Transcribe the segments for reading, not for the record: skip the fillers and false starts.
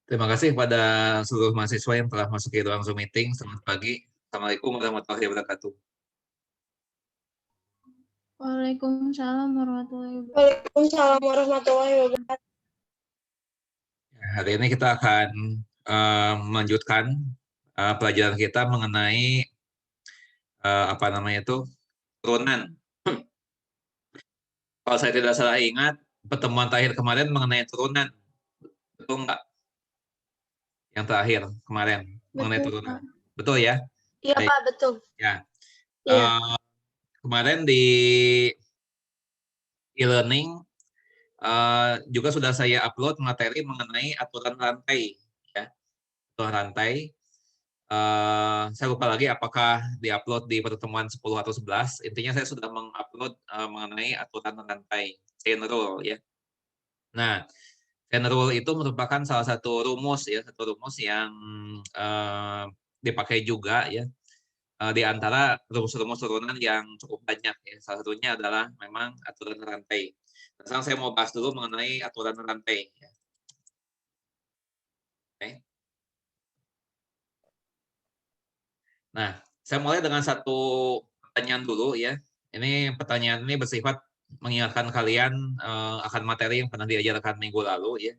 Terima kasih pada seluruh mahasiswa yang telah masuk ke ruang Zoom meeting. Selamat pagi. Assalamualaikum warahmatullahi wabarakatuh. Waalaikumsalam warahmatullahi wabarakatuh. Waalaikumsalam warahmatullahi wabarakatuh. Hari ini kita akan melanjutkan pelajaran kita mengenai turunan. Kalau saya tidak salah ingat, pertemuan terakhir kemarin mengenai turunan. Betul nggak? Yang terakhir kemarin mengenai Betul, turunan. Pak. Betul ya? Iya, Baik. Pak, betul. Ya. Iya. Kemarin di e-learning juga sudah saya upload materi mengenai aturan rantai. Ya. Aturan rantai. Saya lupa lagi apakah diupload di pertemuan 10 atau 11. Intinya saya sudah mengupload mengenai aturan rantai, chain rule ya. Nah, chain rule itu merupakan salah satu rumus ya, satu rumus yang dipakai juga ya di antara rumus-rumus turunan yang cukup banyak ya. Salah satunya adalah memang aturan rantai. Sekarang saya mau bahas dulu mengenai aturan rantai ya. Oke. Nah, saya mulai dengan satu pertanyaan dulu ya. Ini pertanyaan ini bersifat mengingatkan kalian akan materi yang pernah diajarkan minggu lalu ya.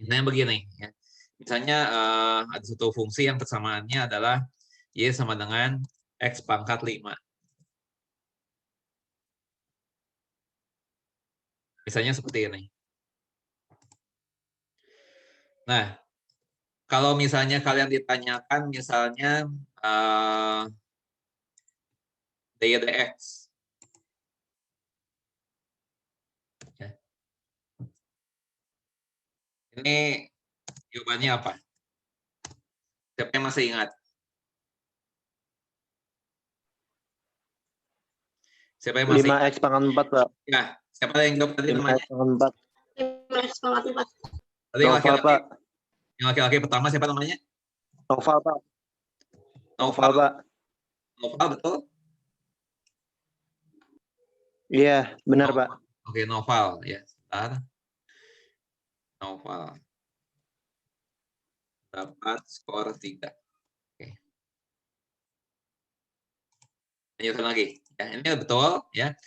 Misalnya begini ya. Misalnya ada satu fungsi yang persamaannya adalah Y sama dengan X pangkat 5. Misalnya seperti ini. Nah, kalau misalnya kalian ditanyakan misalnya dy dx. Ya. Ini jawabannya apa? Siapa yang masih ingat? Siapa yang masih 5x pangkat 4, Pak. Ya, siapa yang jawab tadi 5x namanya? pangkat 5x4. Tadi 4. Noval, Pak. yang laki-laki pertama siapa namanya? Noval, Pak. Noval, Pak. Noval betul? Iya, benar, Pak. Oke, Noval ya. Sebentar. Noval. Dapat skor 3. Oke. Lanjutkan lagi. Ya, ini betul ya.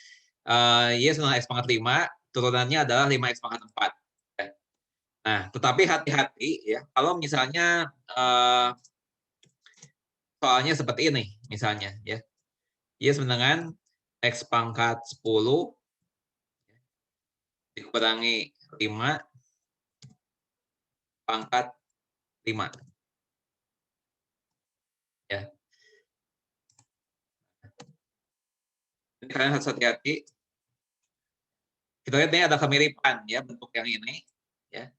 Y sama X pangkat 5, turunannya adalah 5X pangkat 4. Ya. Nah, tetapi hati-hati ya, kalau misalnya soalnya seperti ini, misalnya ya. Y sama dengan X pangkat 10 dikurangi 5 pangkat 5. Ya. Ini kalian harus hati-hati. Kita lihat ini ada kemiripan ya bentuk yang ini ya.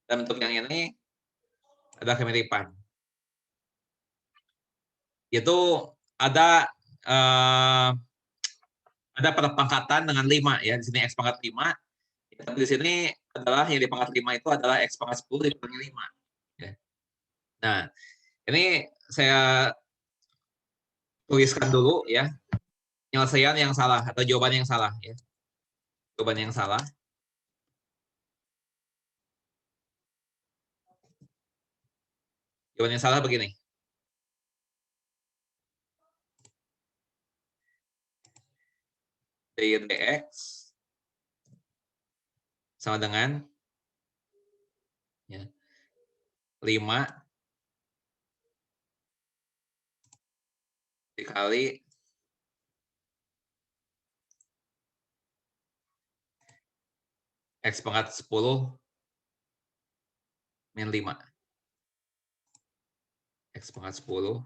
Dan bentuk yang ini ada kemiripan. Itu ada perpangkatan dengan 5 ya. Di sini X pangkat 5. Tapi di sini adalah yang di pangkat 5 itu adalah X pangkat 10 dikurangi 5. Ya. Nah, ini saya tuliskan dulu ya. Penyelesaian yang salah atau jawaban yang salah ya. Jawaban yang salah. Jawaban yang salah begini. Dy dx sama dengan ya, 5 dikali X pangkat 10 min 5. X pangkat 10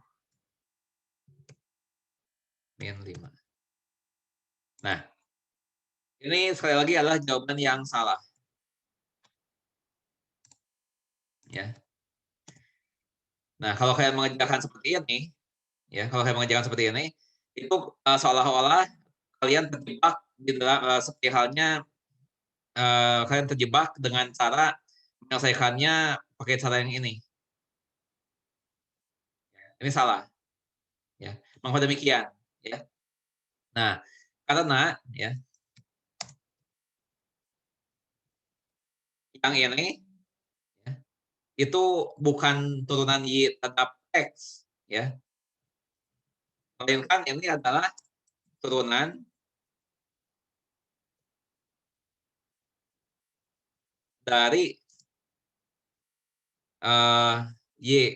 min 5. Nah, ini sekali lagi adalah jawaban yang salah. Ya. Nah, kalau kalian mengerjakan seperti ini, ya, kalau kalian mengerjakan seperti ini, itu seolah-olah kalian terjebak di dalam seperti halnya kalian terjebak dengan cara menyelesaikannya pakai cara yang ini. Ini salah. Ya, mengapa demikian? Ya. Nah, karena ya yang ini ya, itu bukan turunan Y terhadap X, ya. Melainkan ini adalah turunan dari Y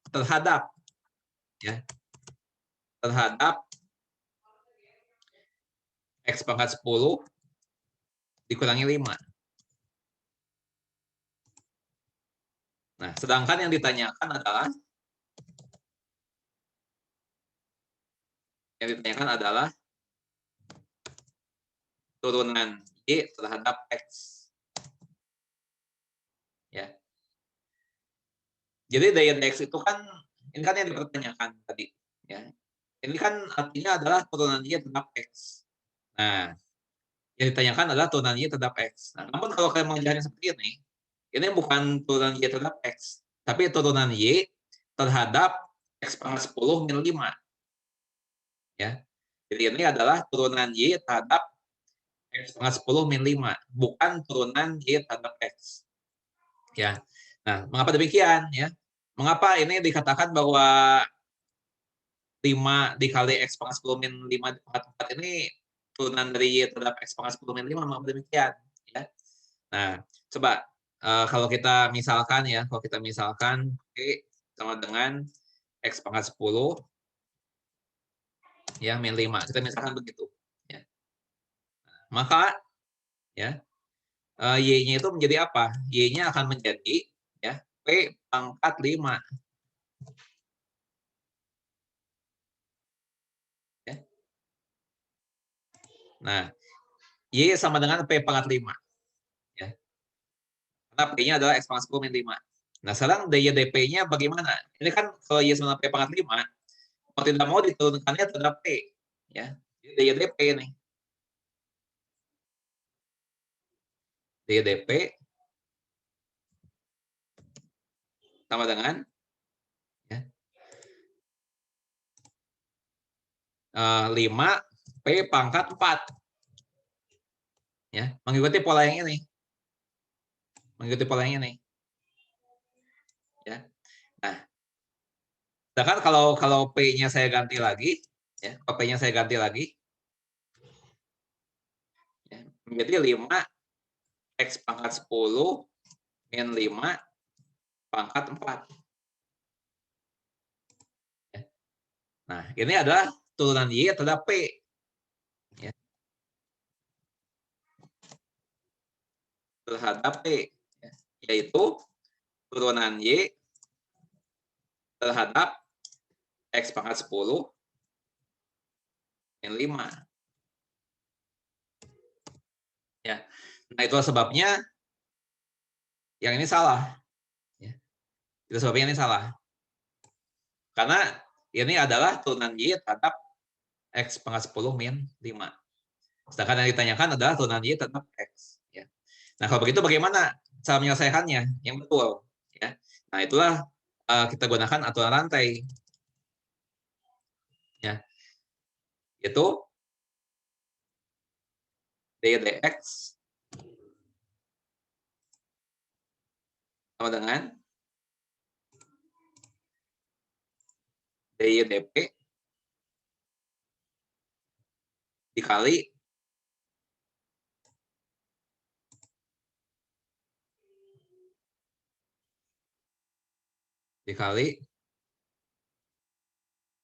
terhadap, ya, terhadap X pangkat 10 dikurangi 5. Nah, sedangkan yang ditanyakan adalah turunan Y terhadap X. Ya. Jadi daya X itu kan, ini kan yang dipertanyakan tadi. Ya. Ini kan artinya adalah turunan Y terhadap X. Nah, yang ditanyakan adalah turunan Y terhadap X. Nah, namun kalau kalian mengajarnya seperti ini bukan turunan Y terhadap X, tapi turunan Y terhadap X pangkat 10 min 5. Ya. Jadi ini adalah turunan Y terhadap X pangkat 10 min 5, bukan turunan Y terhadap X. Ya. Nah, mengapa demikian? Ya. Mengapa ini dikatakan bahwa 5 dikali X pangkat 10 min 5 pangkat 4 ini turunan dari Y terhadap X pangkat 10 min 5, mengapa demikian? Ya. Nah, coba kalau kita misalkan Y sama dengan X pangkat 10 ya min 5. Kita misalkan begitu. Ya. Maka ya Y-nya itu menjadi apa? Y-nya akan menjadi ya P pangkat 5. Ya. Nah, Y sama dengan P pangkat 5. Ya. Karena P-nya adalah X pangkat 10 min 5. Nah, sekarang daya DP-nya bagaimana? Ini kan kalau Y sama P pangkat 5, mau tidak mau diturunkannya terhadap P. Ya. Jadi daya DP nih. Daya DP sama dengan ya, 5 P pangkat 4. Ya, mengikuti pola yang ini. Ya. Nah, sedangkan kalau P-nya saya ganti lagi, ya, P-nya saya ganti lagi, ya, menjadi 5 X pangkat 10 min 5 pangkat 4. Ya. Nah, ini adalah turunan Y terhadap P. Ya. Terhadap P. Ya. Yaitu turunan Y terhadap X pangkat 10 min 5. Ya. Nah, itu sebabnya yang ini salah. Ya. Itu sebabnya ini salah. Karena ini adalah turunan Y terhadap X pangkat 10 min 5. Sedangkan yang ditanyakan adalah turunan Y terhadap X. Ya. Nah, kalau begitu bagaimana cara menyelesaikannya yang betul? Ya. Nah, itulah kita gunakan aturan rantai. Ya. Itu daya dx sama dengan daya dp dikali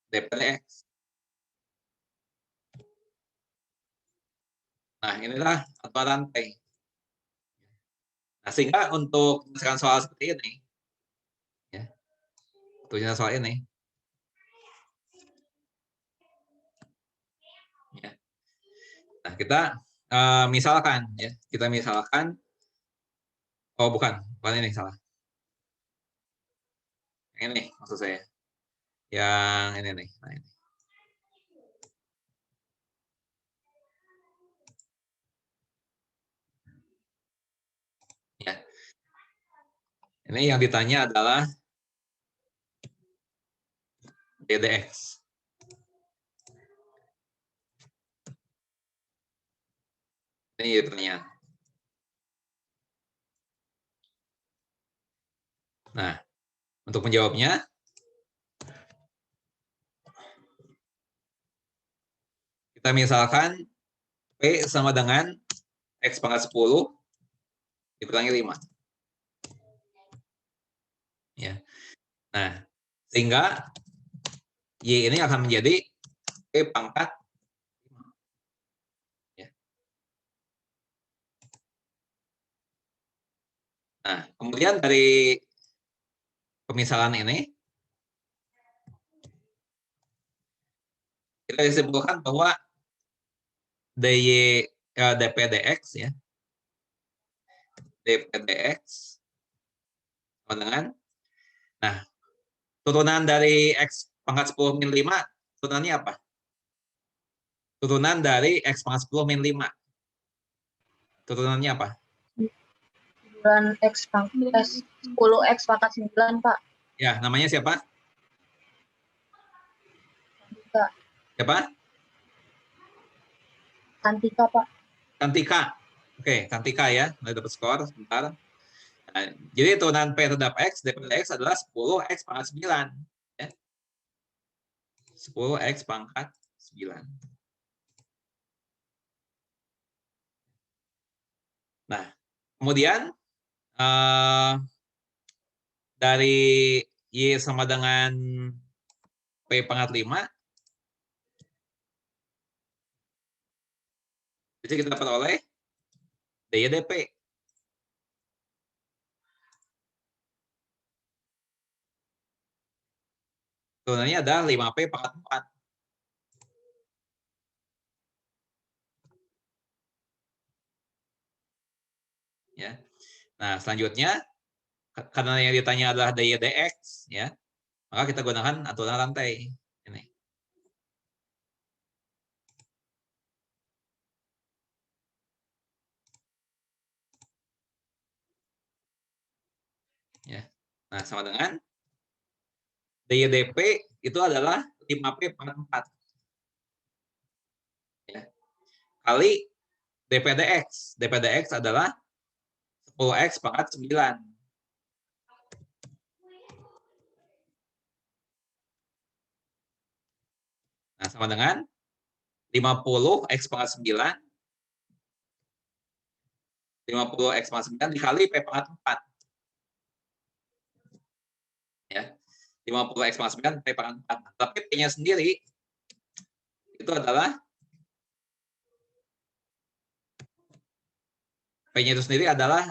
dp dx. Nah, inilah aturan rantai. Nah, sehingga untuk menyelesaikan soal seperti ini, ya, untuk menyelesaikan soal ini, ya. Nah, kita misalkan, ya, oh bukan ini salah. Yang ini maksud saya, yang ini nih. Nah, ini. Ya. Ini yang ditanya adalah DDX. Ini pertanyaan. Untuk menjawabnya, kita misalkan P sama dengan X pangkat 10 dikurangi 5. Ya. Nah, sehingga Y ini akan menjadi P pangkat 5. Ya. Nah, kemudian dari pemisalan ini, kita disimpulkan bahwa dpdx ya, dpdx sama dengan, nah, turunan dari X pangkat 10 min 5, turunannya apa? Turunan dari X pangkat 10 min 5. Turunannya apa? X pangkat 10 X pangkat 9, Pak. Ya, namanya siapa? Kantika. Siapa? Kantika, Pak. Kantika. Oke, Kantika ya. Udah dapat skor, sebentar. Nah, jadi turunan P terhadap X, dpdx adalah 10X pangkat 9. Ya. 10X pangkat 9. Nah, kemudian dari Y sama dengan P pangkat 5, jadi kita dapat oleh DY DP. Turunannya adalah 5P pangkat 4. Ya. Nah, selanjutnya, karena yang ditanya adalah daya dx, ya, maka kita gunakan aturan rantai. Ini. Ya. Nah, sama dengan daya dp itu adalah 5P pangkat 4. Ya. Kali dpdx. dpdx adalah 10X pangkat 9. Nah, sama dengan 50X pangkat 9. 50X pangkat 9 dikali P pangkat 4. Ya. 50X pangkat 9 P pangkat 4. Tapi P-nya sendiri itu adalah P-nya itu sendiri adalah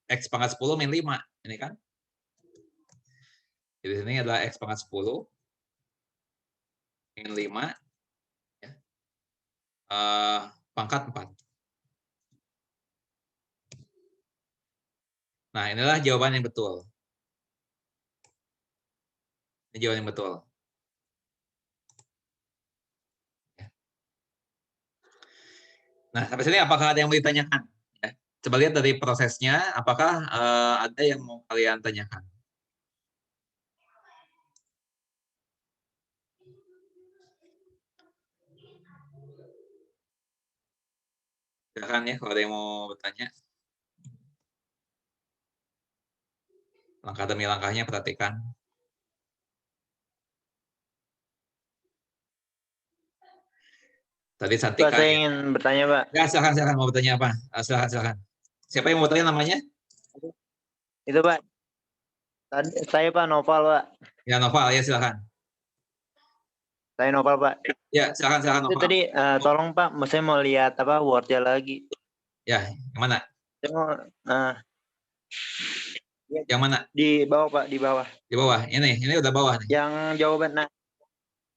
X pangkat 10 min 5. Ini kan. Jadi sini adalah X pangkat 10 min 5 ya. Pangkat 4. Nah, inilah jawaban yang betul. Ini jawaban yang betul. Nah, sampai sini apakah ada yang mau ditanyakan? Ya. Coba lihat dari prosesnya, apakah ada yang mau kalian tanyakan? Silakan ya, kalau ada yang mau bertanya. Langkah demi langkahnya perhatikan. Tadi Santika. Pak, saya ya. ingin bertanya, Pak. Ya, silakan mau bertanya apa? Silakan. Siapa yang mau bertanya namanya? Itu, Pak. Tadi saya Pak Noval, Pak. Ya, Noval ya, silakan. Saya Noval, Pak. Ya, silakan Itu Noval. tadi tolong Pak, saya mau lihat apa Word-nya lagi. Ya, yang mana? Saya mau Yang mana? di bawah, Pak, di bawah. Di bawah. Ini udah bawah nih. Yang jawaban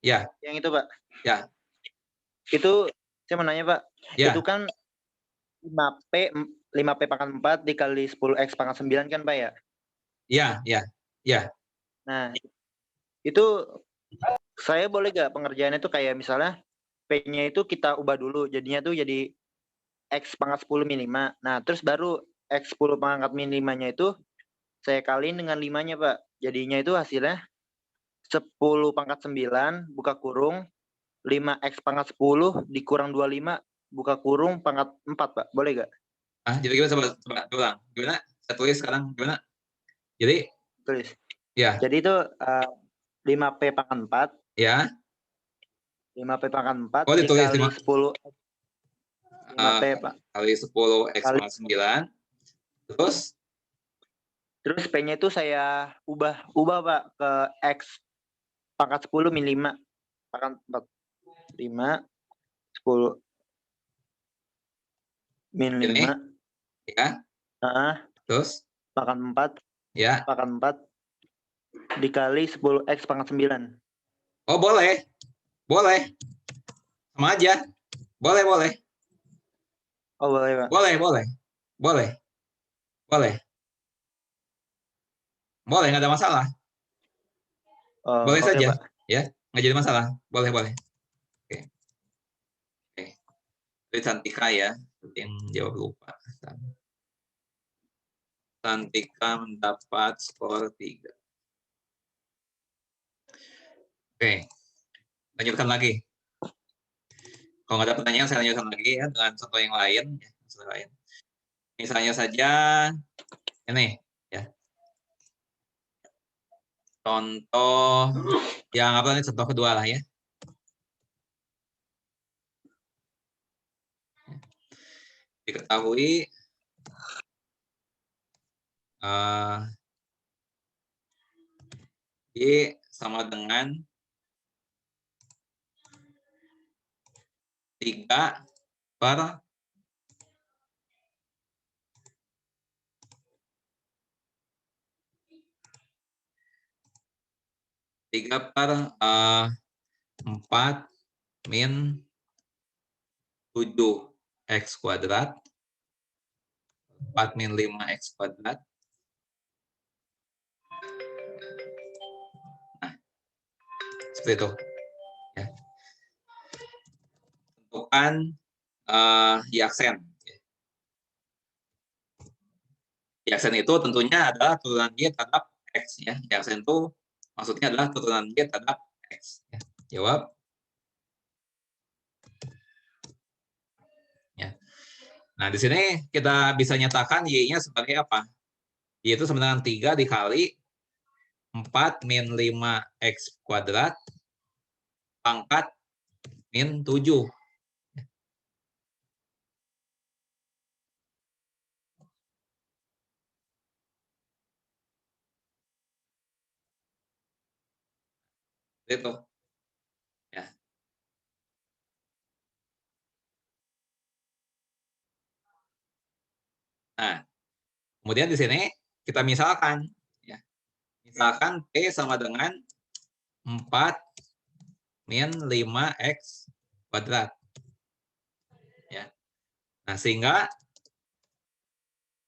Ya. Yang itu, Pak. Ya. Itu saya mau nanya, Pak. Ya. Itu kan 5P pangkat 4 dikali 10X pangkat 9 kan, Pak ya? Iya. Nah, itu saya boleh gak pengerjaannya itu kayak misalnya P-nya itu kita ubah dulu, jadinya tuh jadi X pangkat 10 min 5. Nah, terus baru X 10 pangkat min 5-nya itu saya kaliin dengan 5-nya, Pak. Jadinya itu hasilnya 10 pangkat 9 buka kurung 5X pangkat 10 dikurang 25 buka kurung pangkat 4, Pak. Boleh gak? Jadi gimana? Coba ulang. Gimana? Saya tulis sekarang. Gimana? Jadi Tulis. Ya, Jadi itu 5P pangkat 4. ya. 5P pangkat 4 Oh, ditulis dikali 10. 5P Pak. kali 10 X Kali. pangkat 9. Terus Terus P-nya itu saya ubah Pak ke X pangkat 10 min 5. Pangkat 4. 5, 10 min Ini. 5. ya. Terus Pangkat 4. ya. Pangkat 4 dikali 10X pangkat 9. Oh, boleh. Boleh. Sama aja. Boleh. Oh boleh Pak. Boleh. Boleh, nggak ada masalah. Oh, Boleh oke, saja. Pak. Ya, nggak jadi masalah. Boleh. Oke. Jadi Santika ya, yang jawab lupa. Santika mendapat skor 3. Oke, lanjutkan lagi. Kalau nggak ada pertanyaan, saya lanjutkan lagi ya dengan contoh yang lain. Misalnya saja ini ya. Contoh yang apa nih? Contoh kedua lah ya. Diketahui Y sama dengan 3 per 4 min 7x kuadrat 4 min 5x kuadrat. Nah, seperti itu. Ya. Tentukan Y-aksen. Y-aksen itu tentunya adalah turunan Y terhadap X. Ya. Y-aksen itu maksudnya adalah turunan Y terhadap X. Ya. Jawab. Ya. Nah, di sini kita bisa nyatakan Y-nya sebagai apa? Y itu sama dengan 3 dikali 4 min 5x kuadrat pangkat min 7. Itu. Ya. Nah, kemudian di sini kita misalkan, ya. Misalkan P sama dengan 4 min 5x kuadrat. Ya. Nah, sehingga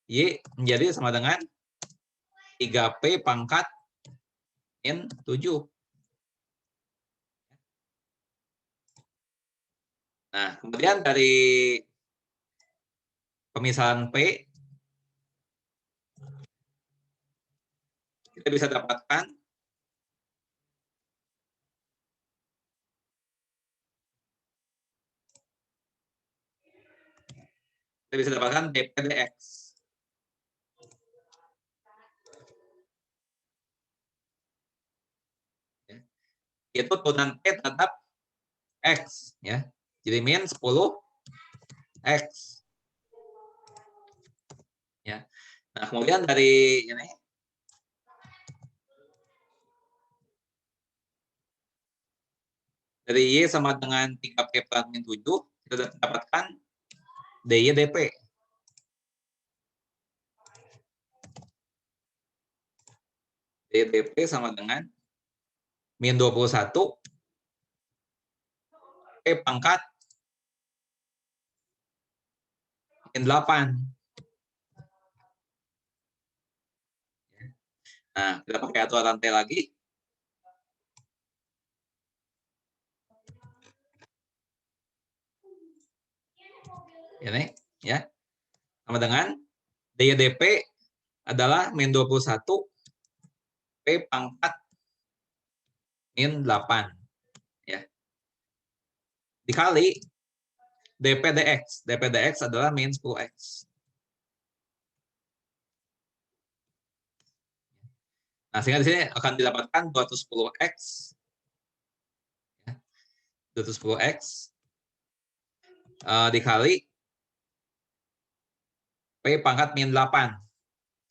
Y menjadi sama dengan 3P pangkat min 7. Nah, kemudian dari pemisahan P, kita bisa dapatkan dP dx. Ya. Itu turunan P terhadap X. Ya. Jadi min 10X. Ya. Nah, kemudian dari ini, dari Y sama dengan 3P per min 7, kita dapatkan DY DP. DY DP sama dengan min 21 P pangkat min 8. Nah, kita pakai aturan T lagi. Ini ya. Sama dengan DYDP adalah min 21 P pangkat min 8. Ya. Dikali DP dx. DP dx adalah min 10X. Nah, sehingga di sini akan didapatkan 210x, ya, 210x dikali P pangkat min 8.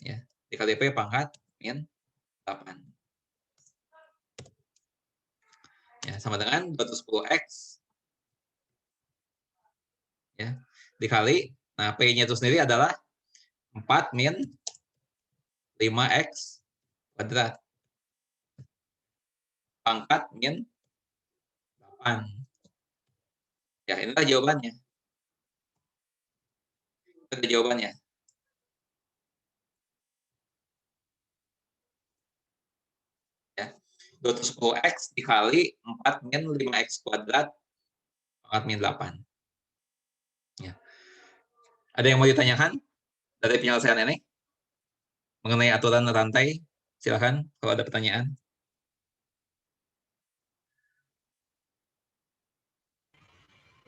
Ya, dikali P pangkat min 8. Ya, sama dengan 210x ya, dikali, nah P-nya itu sendiri adalah 4 min 5x kuadrat pangkat min 8. Ya, inilah jawabannya. Itu jawabannya. Ya, 210x dikali 4 min 5x kuadrat pangkat min 8. Ya. Ada yang mau ditanyakan dari penyelesaian ini? Mengenai aturan rantai? Silakan kalau ada pertanyaan.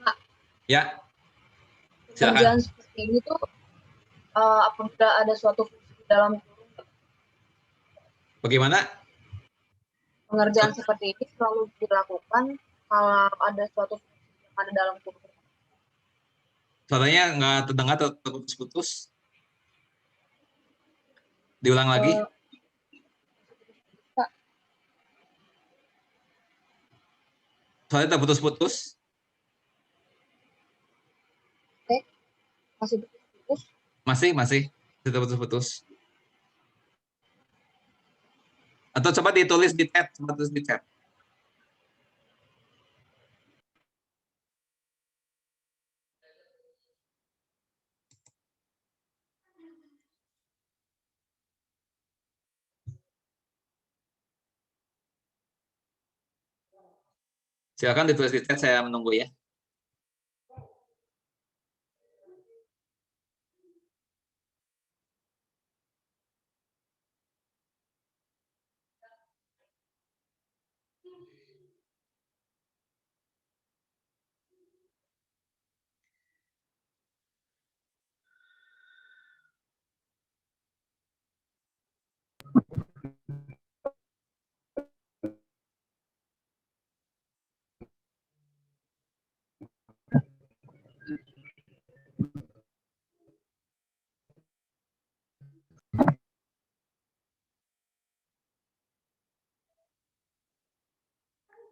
Pak. Ya, Pengerjaan silakan. seperti ini tuh apabila ada suatu fungsi di dalam kurung, Bagaimana? pengerjaan seperti ini selalu dilakukan kalau ada suatu fungsi yang ada dalam kurung. Suaranya nggak terdengar, terputus-putus. Diulang lagi. Pak, Suaranya terputus-putus. masih putus. Masih terputus-putus. Atau coba ditulis di chat, coba tulis di chat. Silakan ditulis di chat, saya menunggu ya.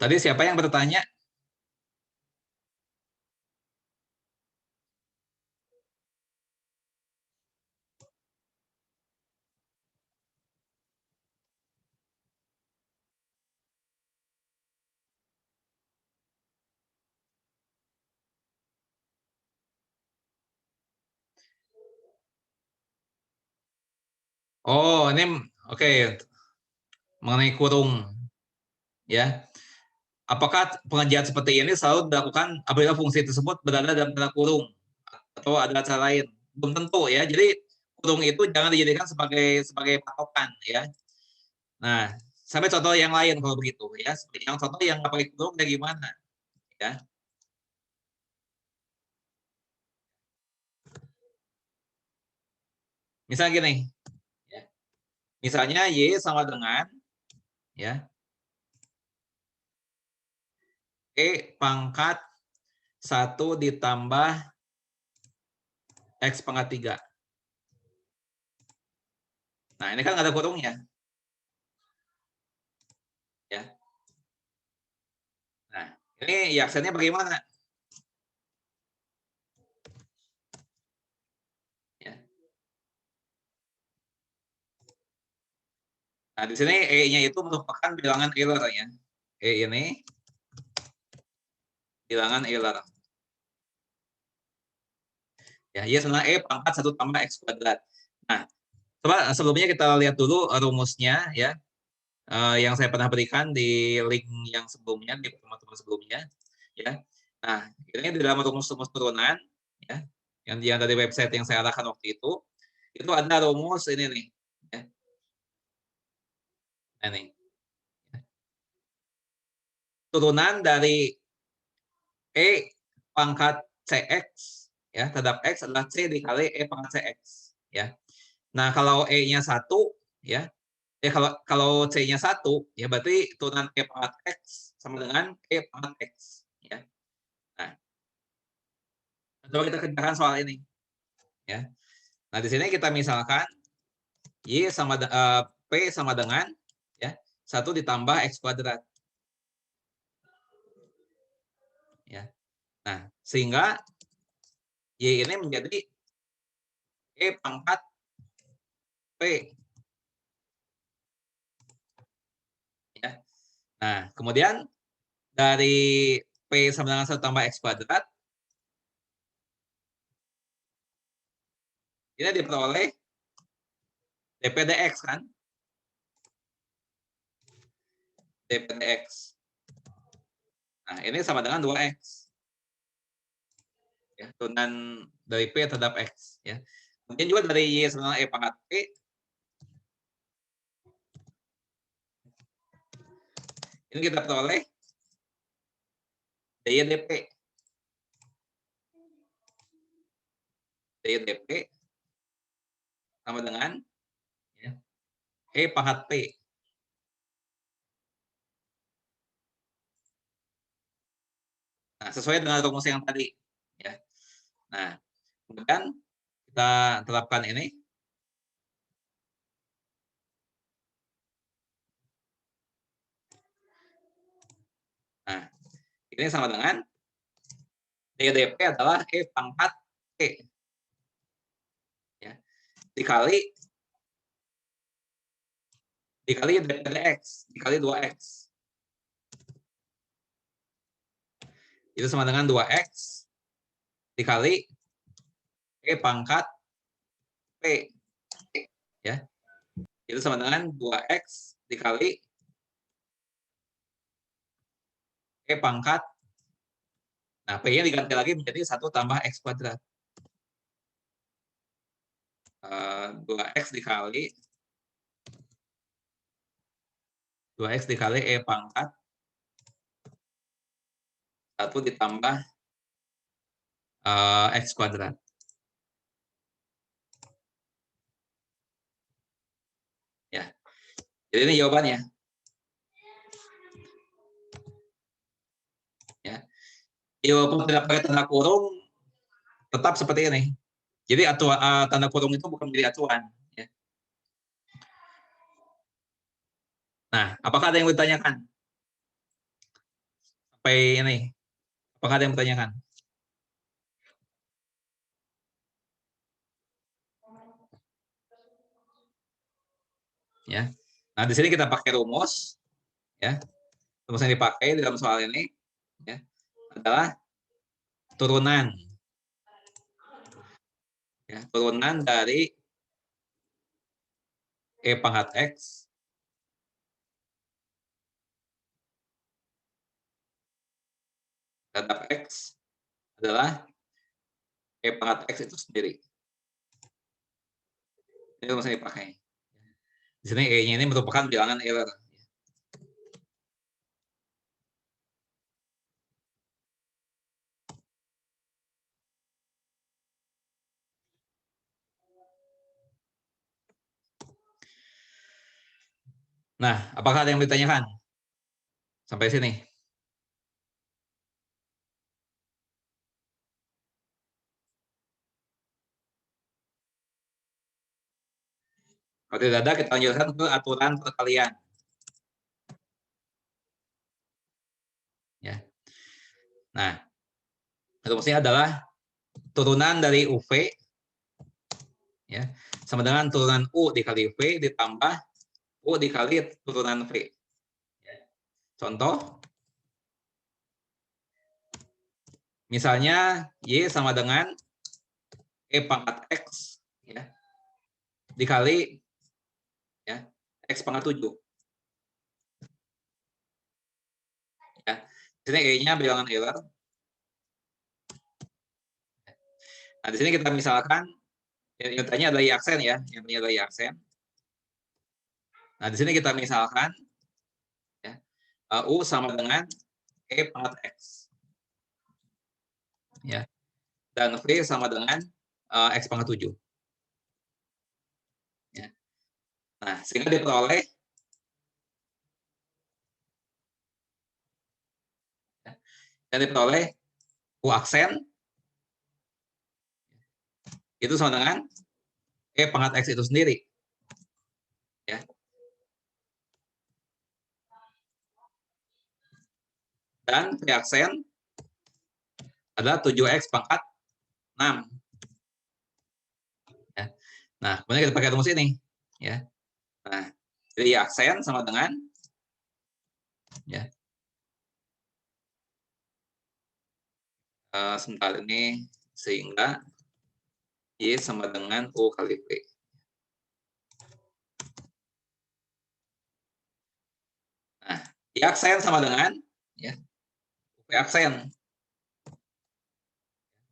Tadi siapa yang bertanya? Oh, ini oke. Mengenai kurung. Ya. Apakah pengerjaan seperti ini selalu dilakukan apabila fungsi tersebut berada dalam tanda kurung atau ada cara lain? Belum tentu ya. Jadi kurung itu jangan dijadikan sebagai patokan ya. Nah, sampai contoh yang lain kalau begitu ya. Seperti yang contoh yang nggak pakai kurung kayak gimana ya? Misalnya gini, ya. Misalnya Y sama dengan ya E pangkat 1 ditambah X pangkat 3. Nah, ini kan nggak ada kurungnya. Ya. Nah, ini aksennya bagaimana? Ya. Nah, di sini E-nya itu merupakan bilangan Euler ya. E ini bilangan Euler. Ya, Y sama E pangkat 1 tambah X kuadrat. Nah, coba sebelumnya kita lihat dulu rumusnya ya. Yang saya pernah berikan di link yang sebelumnya, di pertemuan sebelumnya. Ya. Nah, ini di dalam rumus-rumus turunan ya, yang dari website yang saya arahkan waktu itu ada rumus ini nih. Ya. Nah, ini. Turunan dari E pangkat CX ya, terhadap X adalah C dikali E pangkat CX ya. Nah, kalau E-nya 1 ya, kalau C-nya 1, ya berarti turunan E pangkat X sama dengan E pangkat X. Ya. Nah, coba kita kerjakan soal ini. Ya. Nah, di sini kita misalkan P sama dengan ya 1 ditambah X kuadrat. Ya. Nah, sehingga Y ini menjadi E pangkat P. Ya. Nah, kemudian dari P sama dengan 1 tambah X kuadrat, ini diperoleh dpdx kan? dpdx. Nah, ini sama dengan 2X. Ya, turunan dari P terhadap X. Ya. Mungkin juga dari Y sama dengan E pangkat P. Ini kita peroleh dY dp. dY dp sama dengan ya, E pangkat P. Nah, sesuai dengan rumus yang tadi. Ya. Nah, kemudian kita terapkan ini. Nah, ini sama dengan dp adalah E pangkat P. Ya. Dikali dpdx, dikali 2X. Itu sama dengan 2X dikali E pangkat P. Ya. Itu sama dengan 2X dikali E pangkat. Nah, P-nya diganti lagi menjadi 1 tambah X kuadrat. 2X dikali E pangkat 1 ditambah X kuadrat. Ya. Jadi ini jawabannya. Ya. Walaupun tidak pakai tanda kurung, tetap seperti ini. Jadi tanda kurung itu bukan menjadi acuan. Ya. Nah, apakah ada yang ditanyakan? Sampai ini. Apakah ada yang bertanyakan? Ya. Nah, di sini kita pakai rumus. Ya. Rumus yang dipakai dalam soal ini ya, adalah turunan. Ya, turunan dari E pangkat X terhadap X adalah E pangkat X itu sendiri. Ini rumus yang dipakai. Di sini E-nya ini merupakan bilangan Euler. Nah, apakah ada yang ditanyakan? Sampai sini. Kalau tidak ada, kita lanjutkan ke aturan perkalian. Ya. Nah, rumusnya adalah turunan dari UV ya, sama dengan turunan U dikali V ditambah U dikali turunan V. Ya. Contoh, misalnya Y sama dengan E pangkat X ya, dikali ya, X pangkat 7. Ya. Di sini E-nya bilangan Euler. Nah, di sini kita misalkan yang tanya adalah Y aksen ya, yang tanya adalah Y aksen. Nah, di sini kita misalkan ya, U sama dengan E pangkat X. Ya. Dan V sama dengan X pangkat 7. Ya. Nah, sehingga diperoleh U aksen itu sama dengan E pangkat X itu sendiri. Ya. Dan V aksen adalah 7X pangkat 6. Ya. Nah, kemudian kita pakai rumus ini. Ya. Nah, jadi aksen sama dengan ya. Sebentar ini sehingga Y sama dengan U kali V. Nah, Y aksen sama dengan ya, V aksen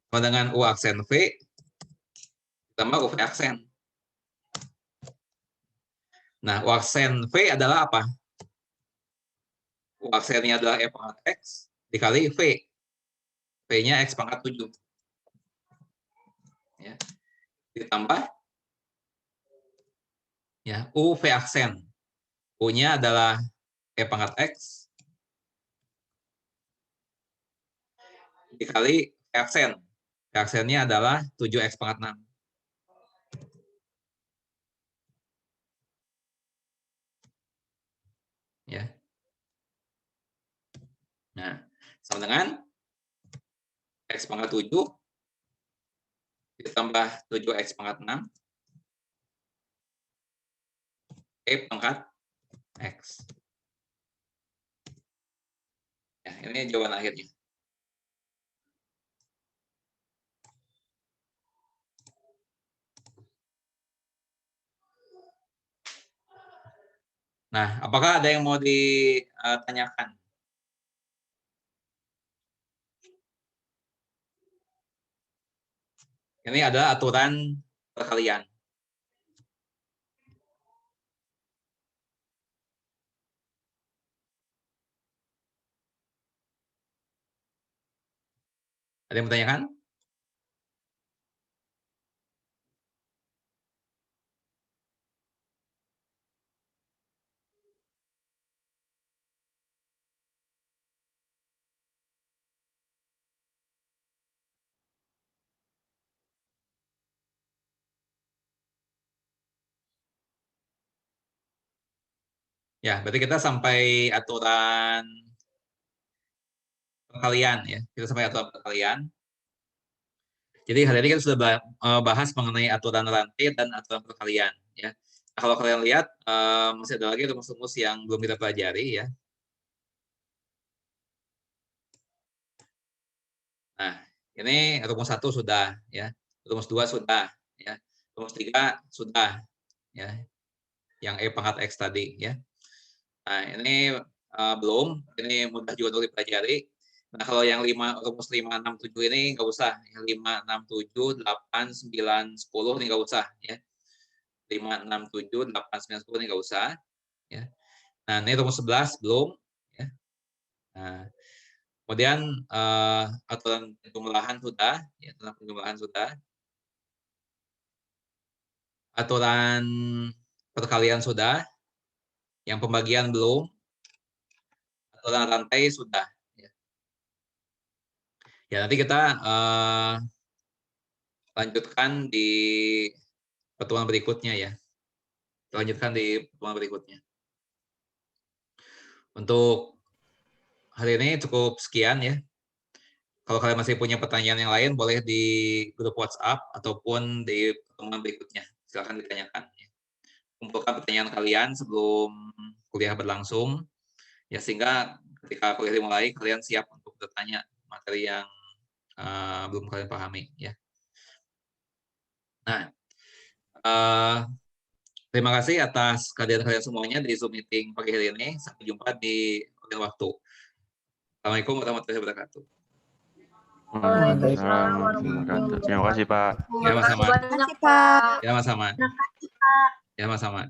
sama dengan U aksen V ditambah U V aksen. Nah, U aksen V adalah apa? U aksennya adalah E pangkat X dikali V. V-nya X pangkat 7. Ya. Ditambah ya, U V aksen. U-nya adalah E pangkat X dikali V aksen. V aksennya adalah 7X pangkat 6. Ya. Nah, sama dengan X pangkat 7 ditambah 7X pangkat 6 E pangkat X. Ya, ini jawaban akhirnya. Nah, apakah ada yang mau ditanyakan? Ini adalah aturan perkalian. Ada yang bertanyakan? Ya, berarti kita sampai aturan perkalian ya. Kita sampai aturan perkalian. Jadi hari ini kita sudah bahas mengenai aturan rantai dan aturan perkalian ya. Nah, kalau kalian lihat masih ada lagi rumus-rumus yang belum kita pelajari ya. Nah, ini rumus 1 sudah ya. Rumus 2 sudah ya. Rumus 3 sudah ya. Yang E pangkat X tadi ya. Nah, ini belum, ini mudah juga untuk dipelajari. Nah, kalau yang rumus 5, 6, 7 ini nggak usah. Yang 5, 6, 7, 8, 9, 10 ini nggak usah. Ya. 5, 6, 7, 8, 9, 10 ini nggak usah. Ya. Nah, ini rumus 11 belum. Ya. Nah, kemudian aturan penjumlahan sudah. Ya, aturan penjumlahan sudah. Aturan perkalian sudah. Yang pembagian belum. Aturan rantai sudah. Ya, nanti kita lanjutkan di pertemuan berikutnya ya. Lanjutkan di pertemuan berikutnya. Untuk hari ini cukup sekian ya. Kalau kalian masih punya pertanyaan yang lain, boleh di grup WhatsApp ataupun di pertemuan berikutnya. Silakan ditanyakan. Kumpulkan pertanyaan kalian sebelum kuliah berlangsung, ya sehingga ketika kuliah dimulai, kalian siap untuk bertanya materi yang belum kalian pahami. Ya. Nah, terima kasih atas kehadiran kalian semuanya di Zoom meeting pagi hari ini. Sampai jumpa di lain waktu. Assalamualaikum warahmatullahi wabarakatuh. Waalaikumsalam warahmatullahi wabarakatuh. Terima kasih, Pak. Ya, sama-sama. Terima kasih, Pak. Ya, sama-sama. Terima kasih, Pak. Ya, sama-sama.